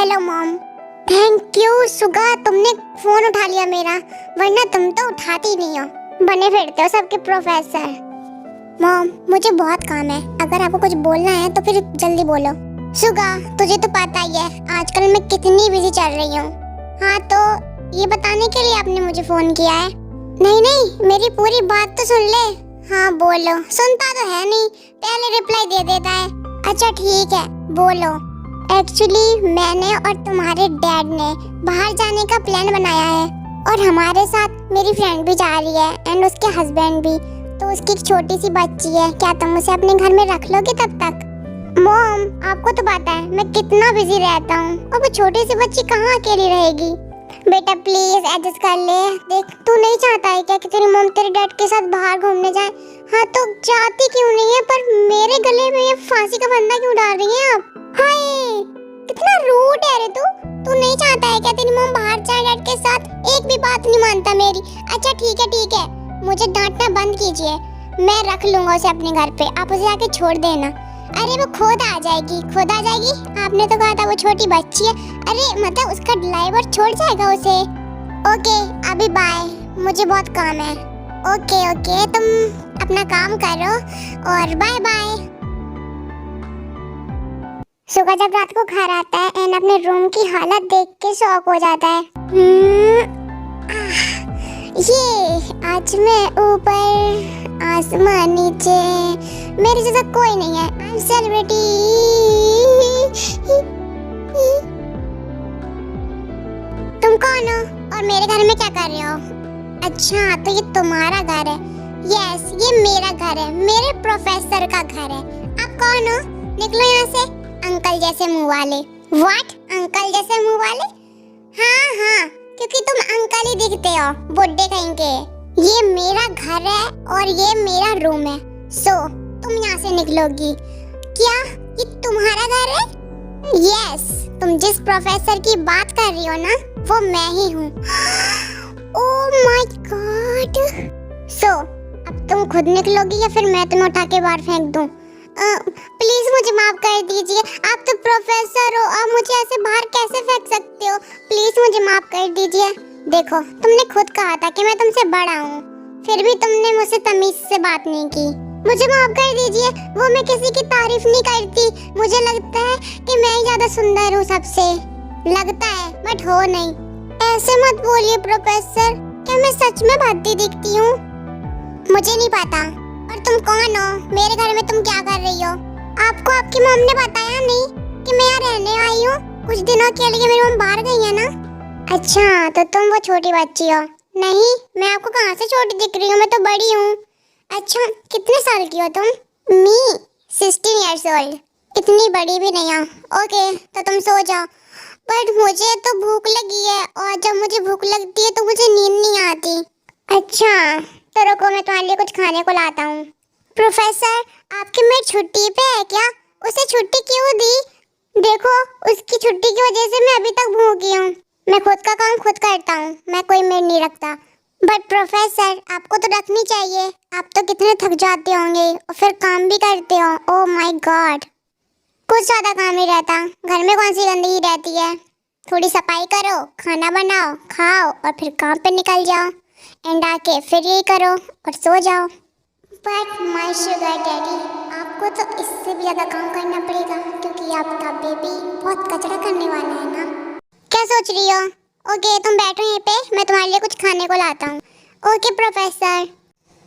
Hello mom. Thank you सुगा, तुमने phone उठा लिया मेरा, वरना तुम तो उठाती नहीं हो, बने फिरते हो सबके प्रोफेसर। मॉम मुझे बहुत काम है, अगर आपको कुछ बोलना है तो फिर जल्दी बोलो। सुगा तुझे तो पता ही है आजकल मैं कितनी बिजी चल रही हूँ। हाँ तो ये बताने के लिए आपने मुझे फोन किया है? नहीं नहीं, मेरी पूरी बात तो सुन ले। हाँ बोलो। सुनता तो है नहीं, पहले रिप्लाई दे देता है। अच्छा ठीक है बोलो। एक्चुअली मैंने और तुम्हारे डैड ने बाहर जाने का प्लान बनाया है और हमारे साथ मेरी फ्रेंड भी जा रही है एंड उसके हस्बैंड भी। तो उसकी एक छोटी सी बच्ची है, क्या तुम उसे अपने घर में रख लोगे तब तक? मॉम आपको तो पता है मैं कितना बिजी रहता हूँ और वो छोटी सी बच्ची कहाँ अकेली रहेगी। बेटा प्लीज एडजस्ट कर ले। देख तू नहीं चाहता है क्या कि तेरी मॉम तेरे डैड के साथ बाहर घूमने जाए? हाँ तो जाती क्यों नहीं है, पर मेरे गले में ये फांसी का फंदा क्यों डाल रही है आप? हाय कितना रूड है रे तू। तू नहीं चाहता है क्या तेरी मॉम बाहर जाए डैड के साथ? एक भी बात नहीं मानता मेरी। अच्छा ठीक है, मुझे डांटना बंद कीजिए, मैं रख लूंगा उसे अपने घर पे, आप उसे आके छोड़ देना। अरे वो खुद आ जाएगी, खुद आ जाएगी। आपने तो कहा था वो छोटी बच्ची है। अरे मतलब उसका ड्राइवर छोड़ जाएगा उसे। ओके अभी बाय, मुझे बहुत काम है। ओके तुम अपना काम करो और बाय बाय। सुगा जब रात को घर आता है एंड अपने रूम की हालत देख के शॉक हो जाता है। ये आज मैं ऊपर आसमान नीचे, मेरे जैसा कोई नहीं है। I am celebrity. तुम कौन हो और मेरे घर में क्या कर रहे हो? अच्छा तो ये तुम्हारा घर है। यस ये मेरा घर है, मेरे प्रोफेसर का घर है। आप कौन हो? निकलो यहाँ से अंकल जैसे मुंह वाले। व्हाट अंकल जैसे मुंह वाले? हाँ क्योंकि तुम अंकल ही दिखते हो, बुड्ढे कहीं के। ये मेरा घर है और ये मेरा रूम है, सो तुम यहाँ से निकलोगी। क्या ये तुम्हारा घर है? यस तुम जिस प्रोफेसर की बात कर रही हो ना वो मैं ही हूँ। Oh my God. सो अब तुम खुद निकलोगी या फिर मैं तुम्हें उठा के बाहर फेंक दूँ? प्लीज मुझे माफ कर दीजिए, आप तो प्रोफेसर हो, आप मुझे ऐसे बाहर कैसे फेंक सकते हो? प्लीज मुझे माफ कर दीजिए। देखो तुमने खुद कहा था कि मैं तुमसे बड़ा हूँ, फिर भी तुमने मुझसे तमीज से बात नहीं की। मुझे माफ कर दीजिए, वो मैं किसी की तारीफ नहीं करती, मुझे लगता है कि मैं ही ज्यादा सुंदर हूँ सबसे। लगता है बट हो नहीं। ऐसे मत बोलिए प्रोफेसर, क्या मैं सच में भद्दी दिखती हूँ? मुझे नहीं पता, और तुम कौन हो? मेरे घर में तुम क्या कर रही हो? आपको आपकी मॉम ने बताया नहीं कि मैं यहाँ रहने आई हूँ? कुछ दिनों के लिए मेरी मॉम बाहर गई है ना। अच्छा तो तुम वो छोटी बच्ची हो? नहीं मैं आपको कहाँ से छोटी दिख रही हूँ, मैं तो बड़ी हूँ। अच्छा कितने साल की हो तुम? मी 16 years old। इतनी बड़ी भी नहीं हो। ओके तो तुम सो जाओ, बट मुझे तो भूख लगी है और जब मुझे भूख लगती है तो मुझे नींद नहीं आती। अच्छा तो रुको मैं तुम्हारे लिए कुछ खाने को लाता हूँ। प्रोफेसर आपकी मेड छुट्टी पे है क्या? उसे छुट्टी क्यों दी? देखो उसकी छुट्टी की वजह से मैं अभी तक भूखी हूँ। मैं खुद का काम खुद करता हूँ, मैं कोई मेड नहीं रखता। बट प्रोफेसर आपको तो रखनी चाहिए, आप तो कितने थक जाते होंगे और फिर काम भी करते हो। ओह माय गॉड, कुछ ज्यादा काम ही रहता, घर में कौन सी गंदगी रहती है। थोड़ी सफाई करो, खाना बनाओ, खाओ और फिर काम पे निकल जाओ एंड आके फिर यही करो और सो जाओ। बट माय शुगर डैडी आपको तो इससे भी ज्यादा काम करना पड़ेगा क्योंकि आपका बेबी बहुत कचरा करने वाला है ना। क्या सोच रही हो? ओके तुम बैठो यहीं पे, मैं तुम्हारे लिए कुछ खाने को लाता हूँ। Okay professor.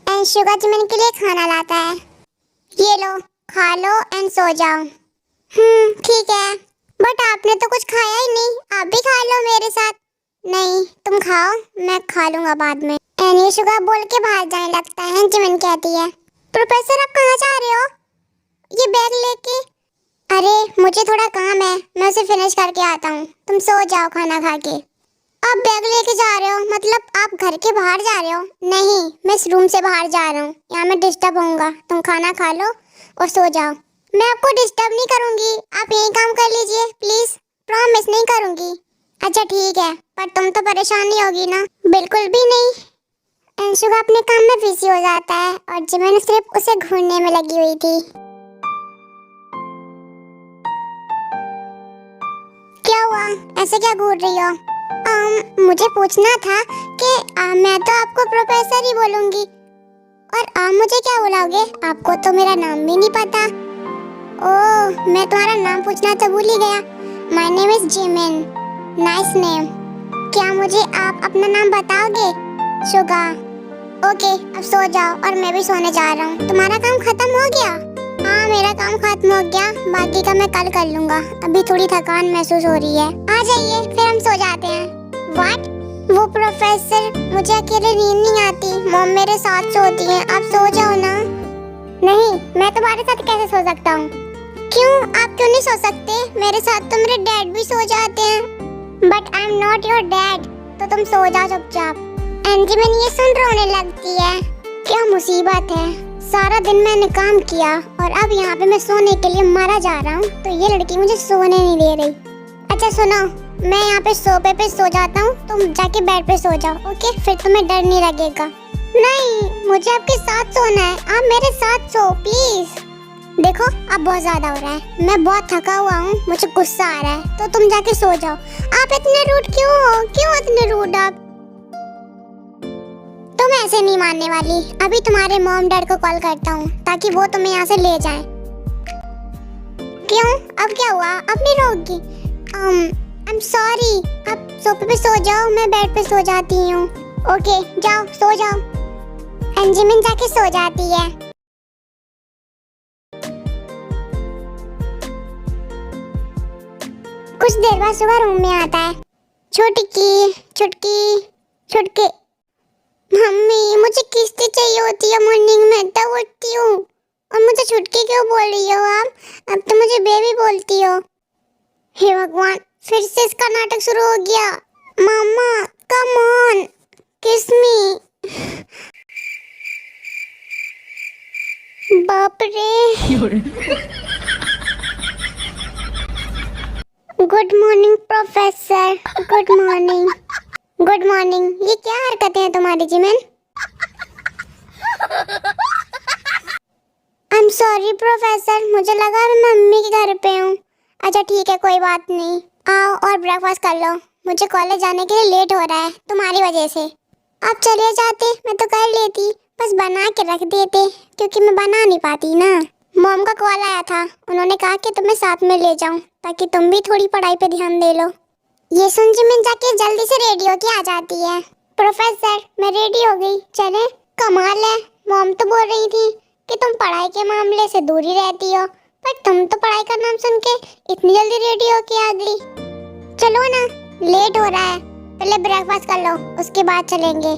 एंड शुगर जी मैंने के लिए खाना लाता है, ये लो खा लो एंड सो जाओ। ठीक है, बट आपने तो कुछ खाया ही नहीं, आप भी खा लो मेरे साथ। नहीं तुम खाओ, मैं खा लूंगा बाद में। एंड ये शुगर बोल के बाहर जाने लगता है, जिमिन कहती है प्रोफेसर आप कहाँ जा रहे हो ये बैग लेके? अरे मुझे थोड़ा काम है, मैं उसे फिनिश करके आता हूँ, तुम सो जाओ खाना खा के। आप बैग लेके जा रहे हो मतलब आप घर के बाहर जा रहे हो? नहीं मैं इस रूम से बाहर जा रहा हूँ, यहाँ मैं डिस्टर्ब होऊंगा, तुम खाना खा लो और सो जाओ। मैं आपको डिस्टर्ब नहीं करूँगी, आप यही काम कर लीजिए प्लीज, प्रॉमिस नहीं करूँगी। अच्छा ठीक है, पर तुम तो परेशान नहीं होगी ना? बिल्कुल भी नहीं। अंशुका अपने काम में बिजी हो जाता है और जिमिन सिर्फ उसे घूरने में लगी हुई थी। क्या हुआ? ऐसे क्या घूर रही हो? मुझे पूछना था कि मैं तो आपको प्रोफेसर ही बोलूंगी और आप मुझे क्या बुलाओगे? आपको तो मेरा नाम भी नहीं पता। ओह, मैं तुम्हारा नाम पूछना तो भूल ही गया। My name is Jimin. Nice name. क्या मुझे आप अपना नाम बताओगे? शुगा। ओके, अब सो जाओ और मैं भी सोने जा रहा हूँ। तुम्हारा काम खत्म हो गया? हाँ, मेरा काम खत्म हो गया, बाकी का मैं कल कर लूंगा। अभी थोड़ी थकान महसूस हो रही है। आ जाइए, फिर हम सो जाते हैं। व्हाट? वो प्रोफेसर, मुझे अकेले नींद नहीं आती। मॉम मेरे साथ सोती है। आप सो जाओ ना। नहीं, मैं तुम्हारे साथ कैसे सो सकता हूँ? क्यों, आप क्यों नहीं सो सकते? मेरे साथ तो मेरे डैड भी सो जाते हैं। But I am not your dad. तो तुम सो जाओ चुपचाप। एंजी, मैंने ये सुन रोने लगती है। क्या मुसीबत है। सारा दिन मैंने काम किया और अब यहाँ पे मैं सोने के लिए मारा जा रहा हूँ, तो ये लड़की मुझे सोने नहीं दे रही। अच्छा सुनो, मैं यहाँ पे सोफे पे सो जाता हूँ, तुम जाके बेड पे सो जाओ। ओके, फिर तुम्हें डर नहीं लगेगा। नहीं, मुझे आपके साथ सोना है। आप मेरे साथ सो प्लीज। देखो, अब बहुत ज्यादा हो रहा है। मैं बहुत थका हुआ हूँ, मुझे गुस्सा आ रहा है, तो तुम जाके सो जाओ। आप इतने रूड क्यों हो? क्यों इतने रूड आप? तुम ऐसे नहीं मानने वाली। अभी तुम्हारे मॉम डैड को कॉल करता हूँ ताकि वो तुम्हें यहाँ से ले जाएं। क्यों, अब क्या हुआ? अब नहीं रोगी? आई एम सॉरी। आप सोफे पे सो जाओ, मैं बेड पे सो जाती हूँ। ओके, जाओ सो जाओ। अंजुमन जाके सो जाती है। कुछ देर बाद सुबह रूम में आता है। छुटकी छुटकी छुटकी। मम्मी, मुझे किस्ती चाहिए होती है मॉर्निंग में, तब उठती हूँ। और मुझे छुटकी क्यों बोल रही हो आप? अब तो मुझे बेबी बोलती हो। हे भगवान, फिर से इसका नाटक शुरू हो गया। मामा, कम ऑन, किस मी। बाप रे। Good morning professor. Good morning. Good morning. ये क्या हरकतें हैं तुम्हारी Jimin? I am sorry professor, मुझे लगा मैं मम्मी के घर पे हूँ। अच्छा ठीक है, कोई बात नहीं। आओ और ब्रेकफास्ट कर लो। मुझे कॉलेज जाने के लिए लेट हो रहा है तुम्हारी वजह से। आप चले जाते, मैं तो कर लेती, बस बना के रख देते, क्योंकि मैं बना नहीं पाती ना। मॉम का कॉल आया था, उन्होंने कहा कि तुम्हें साथ में ले जाऊं ताकि तुम भी थोड़ी पढ़ाई पे ध्यान दे लो। ये सुन जिमिन जाके जल्दी से रेडी होके आ जाती है। प्रोफेसर, मैं रेडी हो गई, चले। कमाल है, मॉम तो बोल रही थी कि तुम पढ़ाई के मामले से दूर ही रहती हो, पर तुम तो पढ़ाई का नाम सुन के इतनी जल्दी रेडी होके आ गई। चलो ना, लेट हो रहा है, पहले ब्रेकफास्ट कर लो, उसके बाद चलेंगे।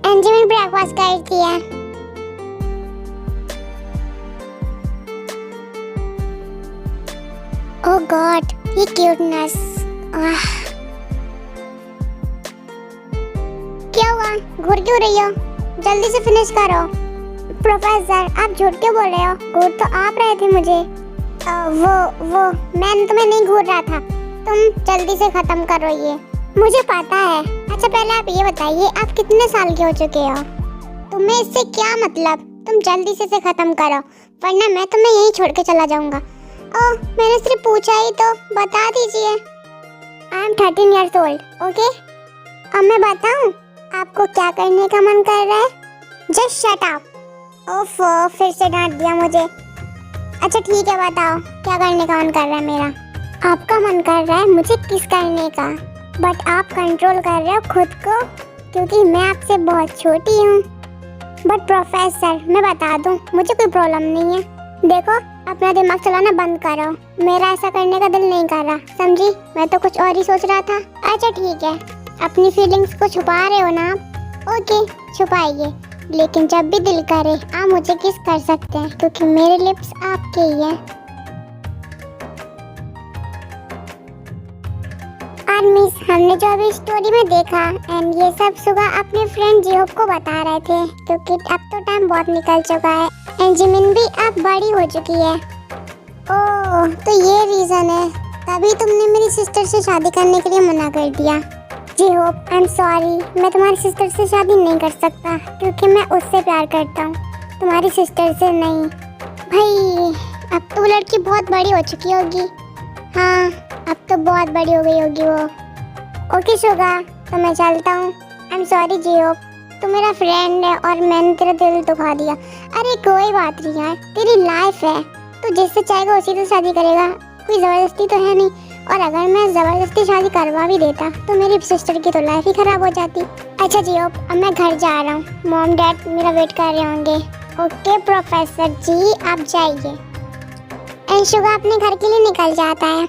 अंजुमन ब्रेकफास्ट करती है। ओह गॉड, ये क्यूटनेस। क्या हुआ, घूर क्यों रही हो? जल्दी से फिनिश करो। प्रोफेसर, आप झूठ क्यों बोल रहे हो? घूर तो आप रहे थे मुझे। वो मैं तुम्हें नहीं घूर रहा था। तुम जल्दी से खत्म करो ये। मुझे पता है। अच्छा पहले आप ये बताइए, आप कितने साल के हो चुके हो? तुम्हें इससे क्या मतलब? तुम जल्दी से खत्म करो, वरना मैं तुम्हें यहीं छोड़ के चला जाऊंगा। ओह, मैंने सिर्फ पूछा ही तो, बता दीजिए। I am 13 years old, okay? अब मैं बताऊं आपको क्या करने का मन कर रहा है? Just shut up. ओफो, फिर से डांट दिया मुझे। अच्छा ठीक है, बताओ क्या करने का मन कर रहा है मेरा? आपका मन कर रहा है मुझे किस करने का, बट आप कंट्रोल कर रहे हो खुद को, क्योंकि मैं आपसे बहुत छोटी हूँ। बट प्रोफेसर, मैं बता दूं, मुझे कोई प्रॉब्लम नहीं है। देखो, अपना दिमाग चलाना बंद करो, मेरा ऐसा करने का दिल नहीं कर रहा, समझी? मैं तो कुछ और ही सोच रहा था। अच्छा ठीक है, अपनी फीलिंग्स को छुपा रहे हो ना आप? ओके, छुपाइए, लेकिन जब भी दिल करे आप मुझे किस कर सकते हैं, क्योंकि मेरे लिप्स आपके ही हैं। मिस, हमने जो अभी स्टोरी में देखा एंड ये सब सुबह अपने फ्रेंड जिहोप को बता रहे थे, क्योंकि अब तो टाइम बहुत निकल चुका है एंड जिमिन भी अब बड़ी हो चुकी है। ओह, तो ये रीजन है, तभी तुमने मेरी सिस्टर से शादी करने के लिए मना कर दिया। जिहोप, आई एम सॉरी, मैं तुम्हारी सिस्टर से शादी नहीं कर सकता, क्योंकि मैं उससे प्यार करता हूँ, तुम्हारी सिस्टर से नहीं। भाई अब तो लड़की बहुत बड़ी हो चुकी होगी। हाँ, अब तो बहुत बड़ी हो गई होगी वो। ओके शुगा, तो मैं चलता हूँ। आई एम सॉरी जियो, तू मेरा फ्रेंड है और मैंने तेरा दिल दुखा दिया। अरे कोई बात नहीं यार, तेरी लाइफ है, तू जिससे चाहेगा उसी से शादी करेगा, कोई ज़बरदस्ती तो है नहीं। और अगर मैं ज़बरदस्ती शादी करवा भी देता तो मेरी सिस्टर की तो लाइफ ही ख़राब हो जाती। अच्छा जियो, अब मैं घर जा रहा हूँ, मॉम डैड मेरा वेट कर रहे होंगे। ओके प्रोफेसर जी, आप जाइए। एंड शुगा अपने घर के लिए निकल जाता है।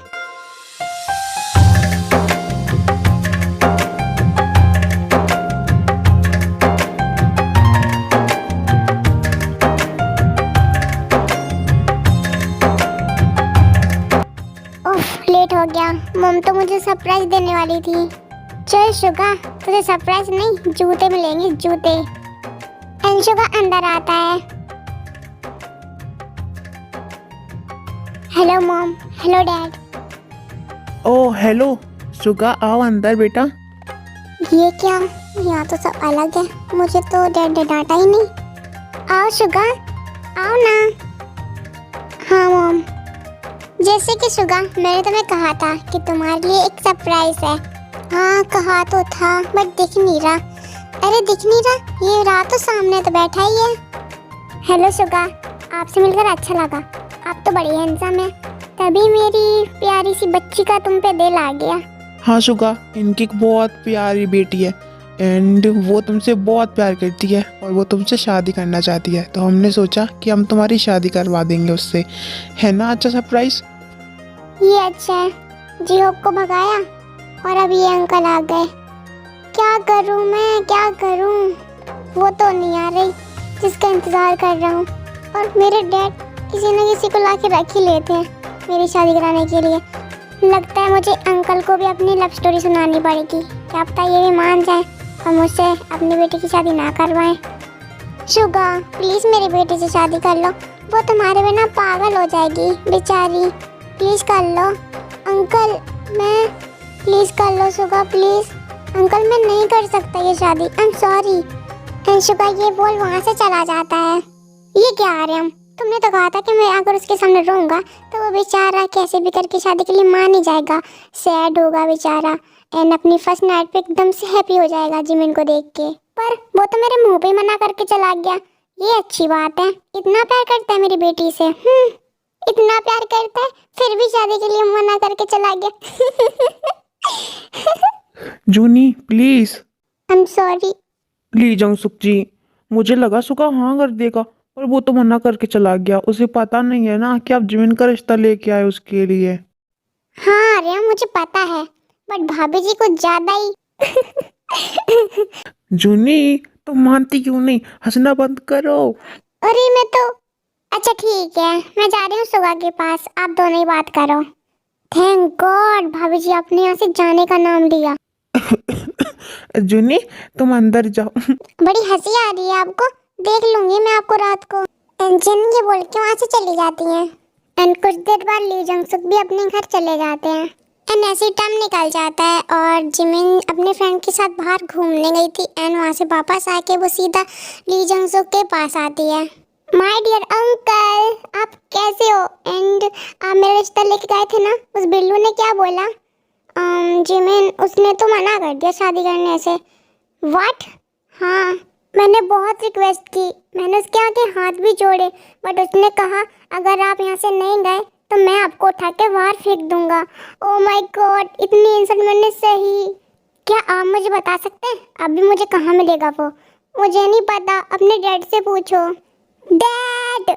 लेट हो गया, मम तो मुझे सरप्राइज देने वाली थी। चल शुगा, तुझे सरप्राइज नहीं, जूते मिलेंगे, जूते। एंड शुगा अंदर आता है। Hello mom, hello dad. Oh hello Suga, आओ अंदर बेटा। ये क्या, यहाँ तो सब अलग है, मुझे तो डैड ने डांटा ही नहीं। आओ शुगा, आओ ना। हाँ मॉम। जैसे कि शुगा, मैंने तुम्हें कहा था कि तुम्हारे लिए एक सरप्राइज है। हाँ कहा तो था, बट दिख नहीं रहा। अरे दिख नहीं रहा, ये रहा तो सामने तो बैठा ही है। हेलो शुगा, आपसे मिलकर अच्छा लगा, आप तो बड़ी हैंडसम है। तभी मेरी प्यारी सी बच्ची का तुम पे दिल आ गया। हाँ शुगा, इनकी एक बहुत प्यारी बेटी है एंड वो तुमसे बहुत प्यार करती है और वो तुमसे शादी करना चाहती है, तो हमने सोचा कि हम तुम्हारी शादी करवा देंगे उससे। है ना अच्छा सरप्राइज? ये अच्छा है, जियोब को भगाया और अब ये अंकल आ गए। क्या करूं मैं, क्या करूं? वो तो नहीं आ रही जिसका इंतजार कर रहा हूँ, और मेरे डैड किसी न किसी को ला के रख ही लेते हैं मेरी शादी कराने के लिए। लगता है मुझे अंकल को भी अपनी लव स्टोरी सुनानी पड़ेगी, क्या पता ये भी मान जाए और मुझसे अपनी बेटी की शादी ना करवाएं। शुगा प्लीज़ मेरी बेटी से शादी कर लो, वो तुम्हारे बिना पागल हो जाएगी बेचारी, प्लीज़ कर लो। अंकल मैं, प्लीज़ कर लो शुगा प्लीज़। अंकल मैं नहीं कर सकता ये शादी, आई एम सॉरी। एंड शुगा ये बोल वहाँ से चला जाता है। ये क्या आर्यम, तुमने तो कहा था कि मैं अगर उसके सामने रहूँगा तो वो बेचारा कैसे भी करके शादी के लिए मान ही जाएगा, सैड होगा बेचारा एंड अपनी फर्स्ट नाइट पे एकदम से हैप्पी हो जाएगा जिमिन को देख के। पर वो तो मेरे मुंह पे मना करके चला गया। ये अच्छी बात है, इतना प्यार करता है मेरी बेटी से। इतना प्यार करता है फिर भी शादी के लिए मना करके चला गया। Juni please. I am sorry. Lee Jungsuk ji, मुझे लगा सुगा हाँ कर देगा और वो तो मना करके चला गया। उसे पता नहीं है ना कि आप जिमिन का रिश्ता लेके आए उसके लिए। हाँ अरे मुझे पता है, बट भाभी जी कुछ ज्यादा ही। जूनी तो मानती क्यों नहीं, हंसना बंद करो। अरे मैं तो, अच्छा ठीक है मैं जा रही हूँ सुगा के पास, आप दोनों ही बात करो। थैंक गॉड भाभी जी आपने यहाँ से जाने का नाम लिया। जूनी तुम अंदर जाओ। बड़ी हंसी आ रही है आपको, देख लूंगी मैं आपको रात को। एंजन ये बोल के वहाँ से चली जाती हैं एंड कुछ देर बाद ली जंगसुक भी अपने घर चले जाते हैं एंड ऐसे टाइम निकल जाता है और जिमिन अपने फ्रेंड के साथ बाहर घूमने गई थी एंड वहाँ से वापस आके वो सीधा ली जंगसुक के पास आती है। माय डियर अंकल आप कैसे हो? एंड आप मेरा रिश्ता लेके गए थे ना, उस बिल्लू ने क्या बोला? जिमिन उसने तो मना कर दिया शादी करने से। व्हाट? हाँ मैंने बहुत रिक्वेस्ट की, मैंने उसके आगे हाथ भी जोड़े, बट उसने कहा अगर आप यहाँ से नहीं गए तो मैं आपको उठा के बाहर फेंक दूंगा। ओह माय गॉड, इतनी इंसल्ट मैंने सही? क्या आप मुझे बता सकते हैं अभी मुझे कहाँ मिलेगा वो? मुझे नहीं पता, अपने डैड से पूछो। डैड,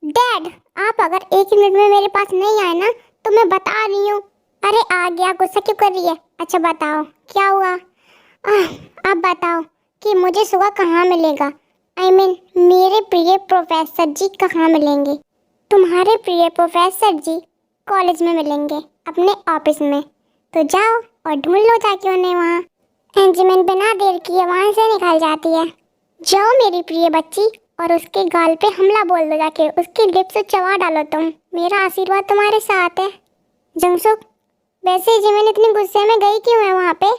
डैड आप अगर 1 मिनट में मेरे पास नहीं आए ना तो मैं बता रही हूँ। अरे आ गया, गुस्सा क्यों कर रही है? अच्छा बताओ क्या हुआ? आप बताओ कि मुझे सुबह कहाँ मिलेगा? I mean, मेरे प्रिय प्रोफेसर जी कहाँ मिलेंगे? तुम्हारे प्रिय प्रोफेसर जी कॉलेज में मिलेंगे, अपने ऑफिस में। तो जाओ और ढूंढ लो जाके उन्हें वहाँ। एंजमेंट बिना देर किए वहाँ से निकल जाती है। जाओ मेरी प्रिय बच्ची और उसके गाल पे हमला बोल दो जाके, उसके लिप्स से चबा डालो तुम। मेरा आशीर्वाद तुम्हारे साथ है। जंगसुक वैसे जिमिन इतनी गुस्से में गई क्यों है वहाँ पे?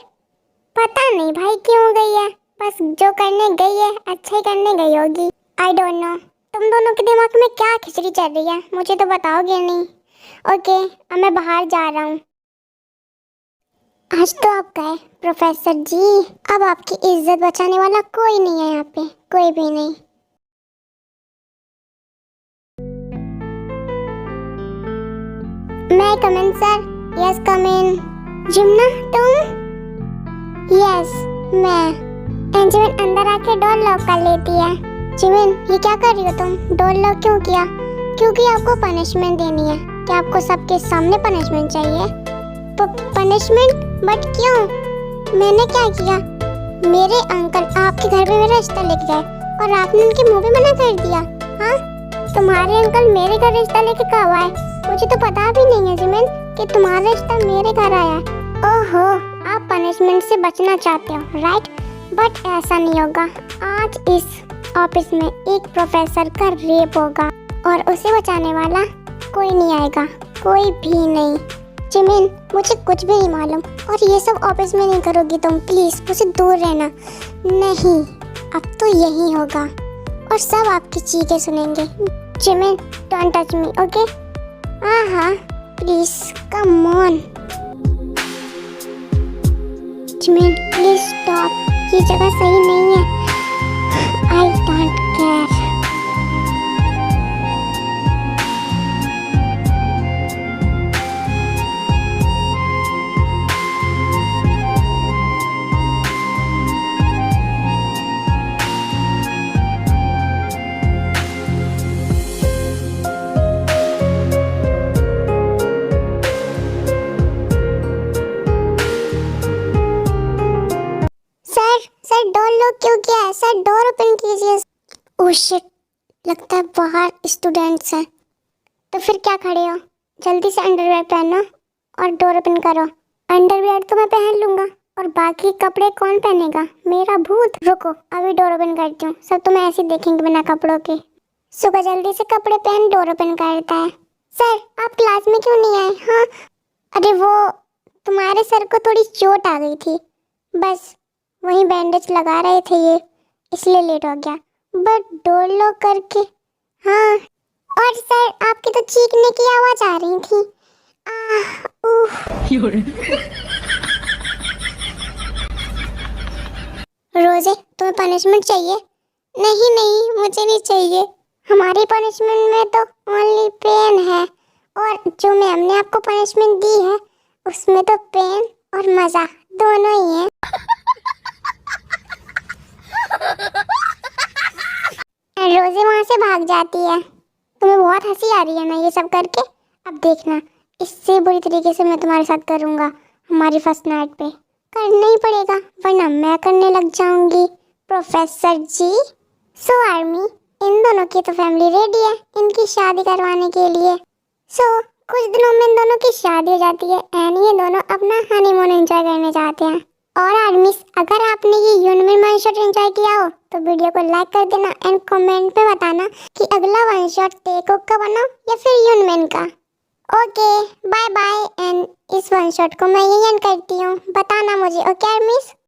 पता नहीं भाई क्यों गई है, बस जो करने गई है अच्छा ही करने गई होगी। I don't know. तुम दोनों के दिमाग में क्या खिचड़ी चल रही है, मुझे तो बताओगे नहीं। ओके, अब मैं बाहर जा रहा हूँ। आज तो आप गए प्रोफेसर जी, अब आपकी इज्जत बचाने वाला कोई नहीं है यहाँ पे, कोई भी नहीं। मैं कम इन सर? यस कम इन। जिम्ना तुम? यस मैं। जिमिन अंदर आके डोर लॉक कर लेती है। जिमिन ये क्या कर रही हो तुम? डोर लॉक क्यों किया? क्योंकि आपको पनिशमेंट देनी है। क्या आपको सबके सामने पनिशमेंट चाहिए? तो पनिशमेंट? बट क्यों? मैंने क्या किया? मेरे अंकल आपके घर में मेरा रिश्ता लेके गए और आपने उनके मुंह पे मना कर दिया। हाँ, तुम्हारे अंकल मेरे घर रिश्ता लेके कब आए? मुझे तो पता भी नहीं है जिमिन कि तुम्हारा रिश्ता मेरे घर आया है। ओहो, आप पनिशमेंट से बचना चाहते हो, राइट? बट ऐसा नहीं होगा। आज इस ऑफिस में एक प्रोफेसर का रेप होगा और उसे बचाने वाला कोई नहीं आएगा, कोई भी नहीं। जिमिन मुझे कुछ भी नहीं मालूम और ये सब ऑफिस में नहीं करोगी तुम, प्लीज मुझसे दूर रहना। नहीं, अब तो यही होगा और सब आपकी चीखें सुनेंगे। Jimin don't touch me, okay? हाँ please come on. Jimin please stop, ये जगह सही नहीं है। I don't care. Sir door lock क्यों किया है? सर डोर ओपन कीजिए। ओह शिट, लगता है बाहर स्टूडेंट्स हैं। तो फिर क्या खड़े हो? जल्दी से अंडरवेयर पहनो और डोर ओपन करो। अंडरवेयर तो मैं पहन लूंगा और बाकी कपड़े कौन पहनेगा? मेरा भूत। रुको, अभी डोर ओपन करती हूँ, सब तुम्हें ऐसे देखेंगे बिना कपड़ों के। सुबह जल्दी से कपड़े पहन डोर ओपन करता है। सर आप क्लास में क्यों नहीं आए? हाँ, अरे वो तुम्हारे सर को थोड़ी चोट आ गई थी, बस वहीं बैंडेज लगा रहे थे ये, इसलिए लेट हो गया। बट डोर लॉक करके। हाँ, और सर आपकी तो चीखने की आवाज आ रही थी। रोजे तुम्हें पनिशमेंट चाहिए? नहीं नहीं, मुझे नहीं चाहिए। हमारी पनिशमेंट में तो ओनली पेन है और जो मैम ने आपको पनिशमेंट दी है उसमें तो पेन और मजा दोनों ही है। रोजे वहां से भाग जाती है। तुम्हें बहुत हंसी आ रही है ना ये सब करके? अब देखना, इससे बुरी तरीके से मैं तुम्हारे साथ करूंगा हमारी फर्स्ट नाइट पे। करना ही पड़ेगा वरना मैं करने लग जाऊंगी। प्रोफेसर जी, सो आर्मी, इन दोनों की तो फैमिली रेडी है इनकी शादी करवाने के लिए। सो कुछ दिनों में इन दोनों की शादी हो जाती है एंड ये दोनों अपना हनीमून एंजॉय करने जाते हैं। और आर्मीज, अगर आपने ये यूनमिन वन शॉट एंजॉय किया हो तो वीडियो को लाइक कर देना एंड कमेंट पे बताना कि अगला वन शॉट टेकओक का बनाओ या फिर यूनमिन का। ओके बाय बाय, एंड इस वन शॉट को मैं यही एंड करती हूँ। बताना मुझे, ओके आर्मीज?